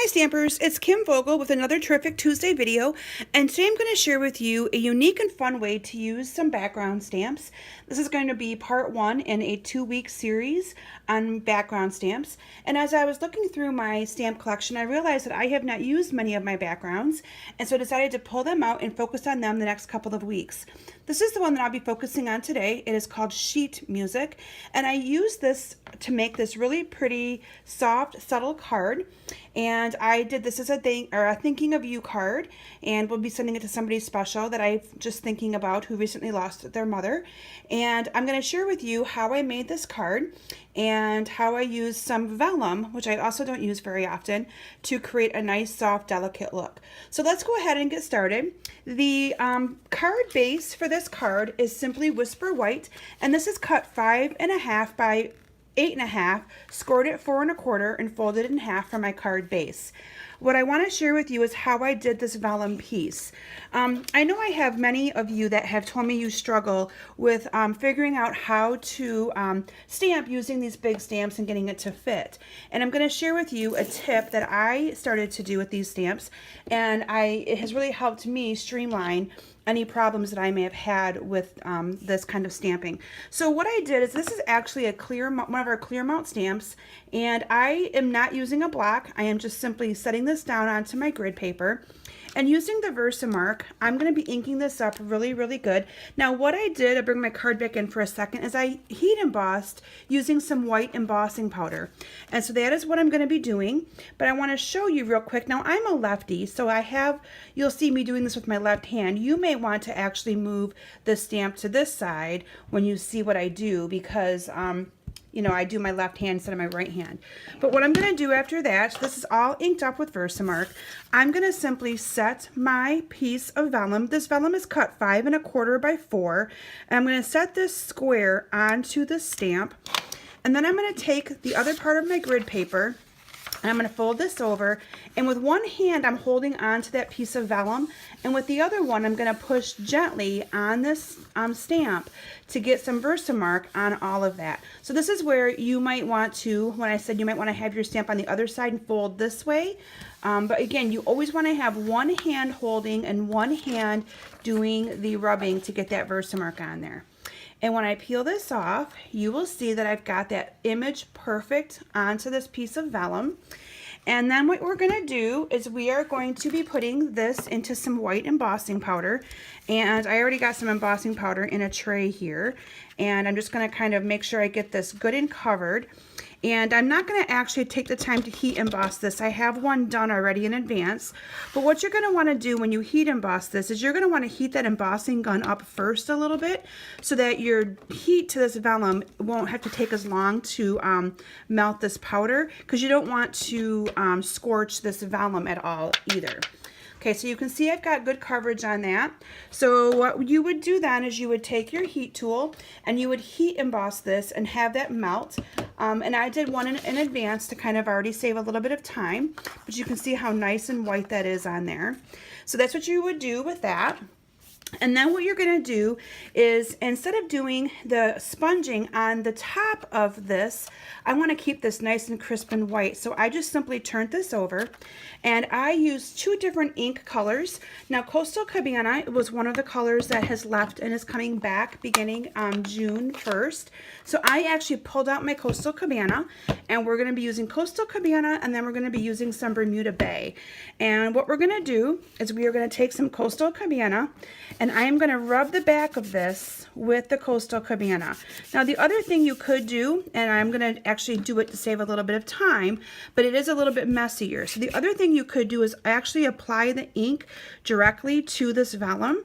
Stampers, it's Kim Vogel with another terrific Tuesday video, and today I'm going to share with you a unique and fun way to use some background stamps. This is going to be part one in a 2-week series on background stamps, and as I was looking through my stamp collection, I realized that I have not used many of my backgrounds, and so I decided to pull them out and focus on them the next couple of weeks. This is the one that I'll be focusing on today. It is called Sheet Music, and I use this to make this really pretty, soft, subtle card. And I did this as a thinking of you card, and we'll be sending it to somebody special that I'm just thinking about who recently lost their mother. And I'm going to share with you how I made this card and how I used some vellum, which I also don't use very often, to create a nice, soft, delicate look. So let's go ahead and get started. The card base for this card is simply Whisper White, and this is cut 5.5 by 8.5, scored at 4 1/4, and folded in half for my card base. What I want to share with you is how I did this vellum piece. I know I have many of you that have told me you struggle with figuring out how to stamp using these big stamps and getting it to fit. And I'm going to share with you a tip that I started to do with these stamps, and it has really helped me streamline any problems that I may have had with this kind of stamping. So what I did is, this is actually one of our clear mount stamps, and I am not using a block. I am just simply setting this down onto my grid paper. And using the Versamark, I'm going to be inking this up really, really good. Now what I did, I'll bring my card back in for a second, is I heat embossed using some white embossing powder. And so that is what I'm going to be doing. But I want to show you real quick. Now I'm a lefty, so you'll see me doing this with my left hand. You may want to actually move the stamp to this side when you see what I do, because you know, I do my left hand instead of my right hand. But what I'm going to do after that, this is all inked up with Versamark, I'm going to simply set my piece of vellum. This vellum is cut 5 1/4 by 4. And I'm going to set this square onto the stamp. And then I'm going to take the other part of my grid paper, and I'm going to fold this over, and with one hand I'm holding on to that piece of vellum, and with the other one I'm going to push gently on this stamp to get some Versamark on all of that. So this is where you might want to, when I said you might want to have your stamp on the other side and fold this way, but again, you always want to have one hand holding and one hand doing the rubbing to get that Versamark on there. And when I peel this off, you will see that I've got that image perfect onto this piece of vellum. And then what we're going to do is we are going to be putting this into some white embossing powder. And I already got some embossing powder in a tray here. And I'm just going to kind of make sure I get this good and covered. And I'm not going to actually take the time to heat emboss this. I have one done already in advance. But what you're going to want to do when you heat emboss this is you're going to want to heat that embossing gun up first a little bit, so that your heat to this vellum won't have to take as long to melt this powder, because you don't want to scorch this vellum at all either. Okay, so you can see I've got good coverage on that. So what you would do then is you would take your heat tool and you would heat emboss this and have that melt. And I did one in advance to kind of already save a little bit of time, but you can see how nice and white that is on there. So that's what you would do with that. And then what you're going to do is, instead of doing the sponging on the top of this, I want to keep this nice and crisp and white. So I just simply turned this over, and I used 2 different ink colors. Now Coastal Cabana was one of the colors that has left and is coming back beginning on June 1st. So I actually pulled out my Coastal Cabana, and we're going to be using Coastal Cabana, and then we're going to be using some Bermuda Bay. And what we're going to do is we are going to take some Coastal Cabana, and I am going to rub the back of this with the Coastal Cabana. Now the other thing you could do, and I'm going to actually do it to save a little bit of time, but it is a little bit messier. So the other thing you could do is actually apply the ink directly to this vellum.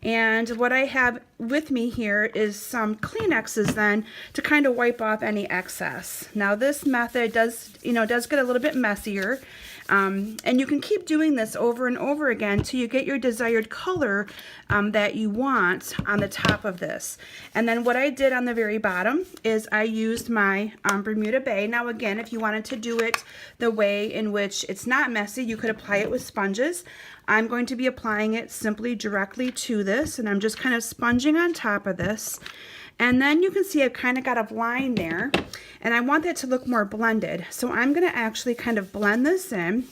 And what I have with me here is some Kleenexes then to kind of wipe off any excess. Now this method does get a little bit messier. And you can keep doing this over and over again till you get your desired color that you want on the top of this. And then what I did on the very bottom is I used my Bermuda Bay. Now again, if you wanted to do it the way in which it's not messy, you could apply it with sponges. I'm going to be applying it simply directly to this, and I'm just kind of sponging on top of this. And then you can see I've kind of got a line there, and I want that to look more blended. So I'm going to actually kind of blend this in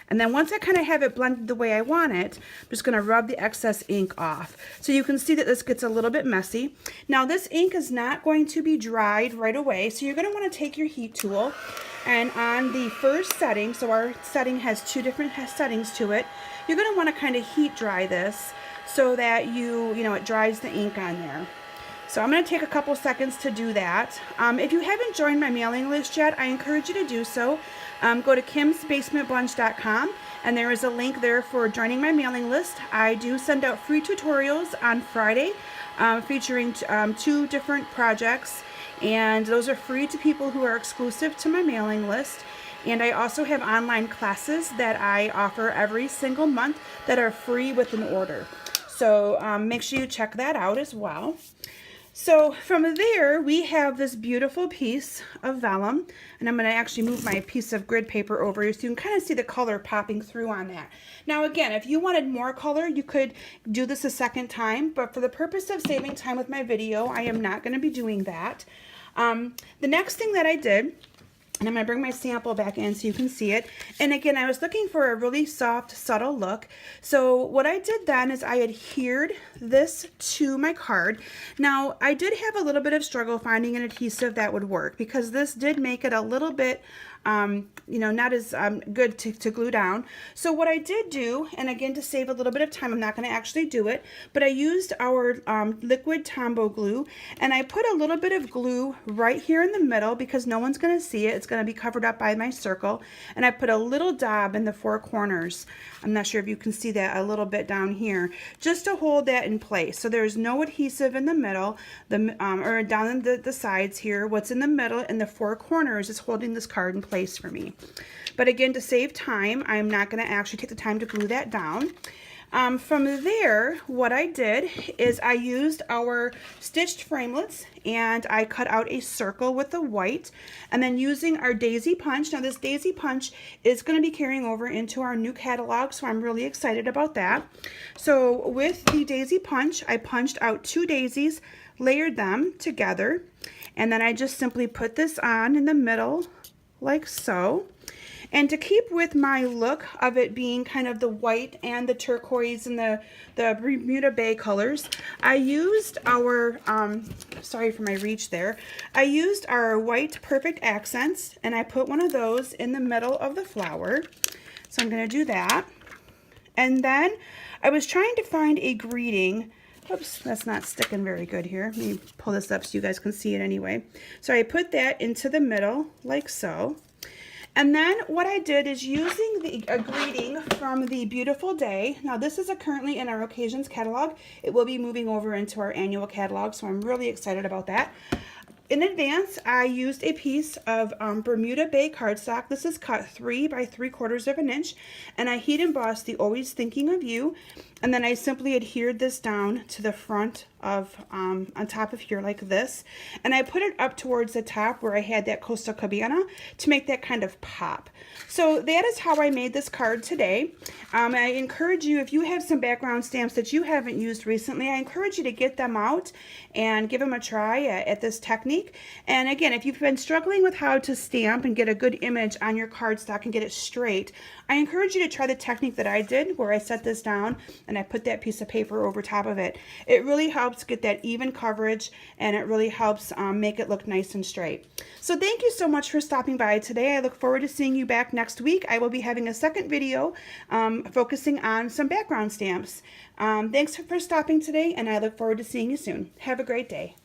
And then once I kind of have it blended the way I want it, I'm just going to rub the excess ink off. So you can see that this gets a little bit messy. Now this ink is not going to be dried right away, so you're going to want to take your heat tool, and on the first setting, so our setting has two different settings to it, you're going to want to kind of heat dry this so that it dries the ink on there. So I'm going to take a couple seconds to do that. If you haven't joined my mailing list yet, I encourage you to do so. Go to kimsbasementbunch.com, and there is a link there for joining my mailing list. I do send out free tutorials on Friday featuring 2 different projects, and those are free to people who are exclusive to my mailing list. And I also have online classes that I offer every single month that are free with an order. So make sure you check that out as well. So from there, we have this beautiful piece of vellum, and I'm going to actually move my piece of grid paper over here so you can kind of see the color popping through on that. Now again, if you wanted more color, you could do this a second time, but for the purpose of saving time with my video, I am not going to be doing that. The next thing that I did, and I'm going to bring my sample back in so you can see it. And again, I was looking for a really soft, subtle look. So what I did then is I adhered this to my card. Now, I did have a little bit of struggle finding an adhesive that would work because this did make it a little bit not as good to glue down. So what I did do, and again to save a little bit of time, I'm not going to actually do it, but I used our liquid Tombow glue, and I put a little bit of glue right here in the middle because no one's going to see it. It's going to be covered up by my circle, and I put a little dab in the 4 corners. I'm not sure if you can see that a little bit down here, just to hold that in place. So there's no adhesive in the middle, or down in the sides here. What's in the middle and the 4 corners is holding this card in place for me. But again, to save time, I'm not going to actually take the time to glue that down. From there, what I did is I used our stitched framelits, and I cut out a circle with the white, and then using our daisy punch. Now this daisy punch is going to be carrying over into our new catalog, so I'm really excited about that. So with the daisy punch, I punched out 2 daisies, layered them together, and then I just simply put this on in the middle like so. And to keep with my look of it being kind of the white and the turquoise and the Bermuda Bay colors, I used our, sorry for my reach there, I used our white perfect accents, and I put one of those in the middle of the flower. So I'm going to do that. And then I was trying to find a greeting. Oops, that's not sticking very good here. Let me pull this up so you guys can see it anyway. So I put that into the middle like so. And then what I did is using a greeting from the Beautiful Day. Now this is currently in our Occasions catalog. It will be moving over into our annual catalog, so I'm really excited about that. In advance, I used a piece of Bermuda Bay cardstock. This is cut 3 by 3/4 of an inch, and I heat embossed the Always Thinking of You, and then I simply adhered this down to the front of, on top of here like this, and I put it up towards the top where I had that Costa Cabana to make that kind of pop. So that is how I made this card today. I encourage you, if you have some background stamps that you haven't used recently, I encourage you to get them out and give them a try at this technique. And again, if you've been struggling with how to stamp and get a good image on your cardstock and get it straight, I encourage you to try the technique that I did where I set this down and I put that piece of paper over top of it. It really helps get that even coverage, and it really helps make it look nice and straight. So thank you so much for stopping by today. I look forward to seeing you back next week. I will be having a second video focusing on some background stamps. Thanks for stopping today, and I look forward to seeing you soon. Have a great day.